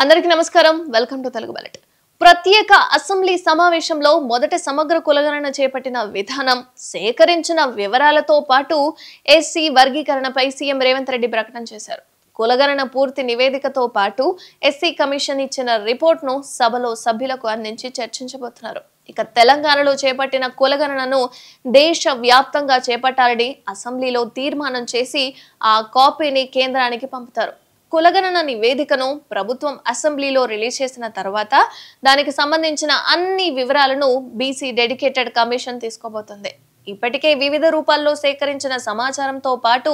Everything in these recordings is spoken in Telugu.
అందరికీ నమస్కారం వెల్కమ్ టు తెలుగు బులెటిన్ ప్రత్యేక అసెంబ్లీ సమావేశంలో మొదట సమగ్ర కులగణన చేపట్టిన విధానం సేకరించిన వివరాలతో పాటు ఎస్సీ వర్గీకరణపై సీఎం రేవంత్ రెడ్డి ప్రకటన చేశారు. కులగణన పూర్తి నివేదికతో పాటు ఎస్సీ కమిషన్ ఇచ్చిన రిపోర్ట్ను సభలో సభ్యులకు అందించి చర్చించబోతున్నారు. ఇక తెలంగాణలో చేపట్టిన కులగణనను దేశవ్యాప్తంగా చేపట్టాలని అసెంబ్లీలో తీర్మానం చేసి ఆ కాపీని కేంద్రానికి పంపుతారు. కులగణన నివేదికను ప్రభుత్వం అసెంబ్లీలో రిలీజ్ చేసిన తర్వాత దానికి సంబంధించిన అన్ని వివరాలను బీసీ డెడికేటెడ్ కమిషన్ తీసుకోబోతుంది. ఇప్పటికే వివిధ రూపాల్లో సేకరించిన సమాచారంతో పాటు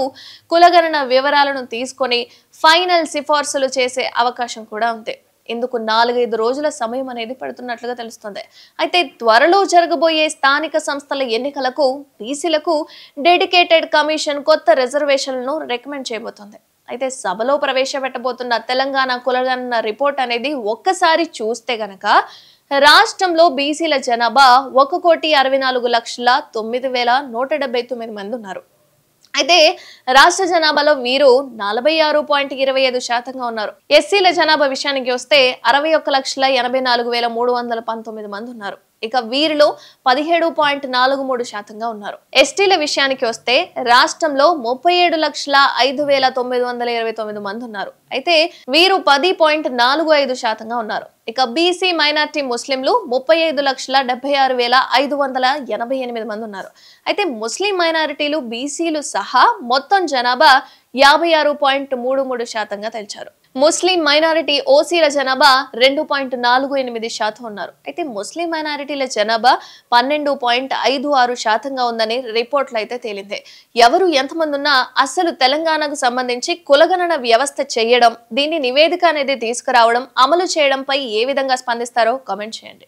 కులగణన వివరాలను తీసుకొని ఫైనల్ సిఫార్సులు చేసే అవకాశం కూడా ఉంది. ఇందుకు 4-5 రోజుల సమయం అనేది పడుతున్నట్లుగా తెలుస్తుంది. అయితే త్వరలో జరగబోయే స్థానిక సంస్థల ఎన్నికలకు బీసీలకు డెడికేటెడ్ కమిషన్ కొత్త రిజర్వేషన్లను రికమెండ్ చేయబోతోంది. అయితే సభలో ప్రవేశపెట్టబోతున్న తెలంగాణ కులగణన రిపోర్ట్ అనేది ఒక్కసారి చూస్తే గనక రాష్ట్రంలో బీసీల జనాభా 1,64,09,179 మంది ఉన్నారు. అయితే రాష్ట్ర జనాభాలో వీరు 46.25% ఉన్నారు. ఎస్సీల జనాభా విషయానికి వస్తే 61,84,319 మంది ఉన్నారు. ఇక వీరిలో 17.43% ఉన్నారు. ఎస్టీల విషయానికి వస్తే రాష్ట్రంలో 37,05,929 మంది ఉన్నారు. అయితే వీరు 10.45% ఉన్నారు. ఇక బీసీ మైనార్టీ ముస్లింలు 35,76,588 మంది ఉన్నారు. అయితే ముస్లిం మైనారిటీలు బీసీలు సహా మొత్తం జనాభా 56.33% తేల్చారు. ముస్లిం మైనారిటీ ఓసీల జనాభా 2.48% ఉన్నారు. అయితే ముస్లిం మైనారిటీల జనాభా 12.56% ఉందని రిపోర్ట్లు అయితే తేలింది. ఎవరు ఎంతమంది ఉన్నా అసలు తెలంగాణకు సంబంధించి కులగణన వ్యవస్థ చేయడం, దీన్ని నివేదిక అనేది తీసుకురావడం, అమలు చేయడంపై ఏ విధంగా స్పందిస్తారో కామెంట్ చేయండి.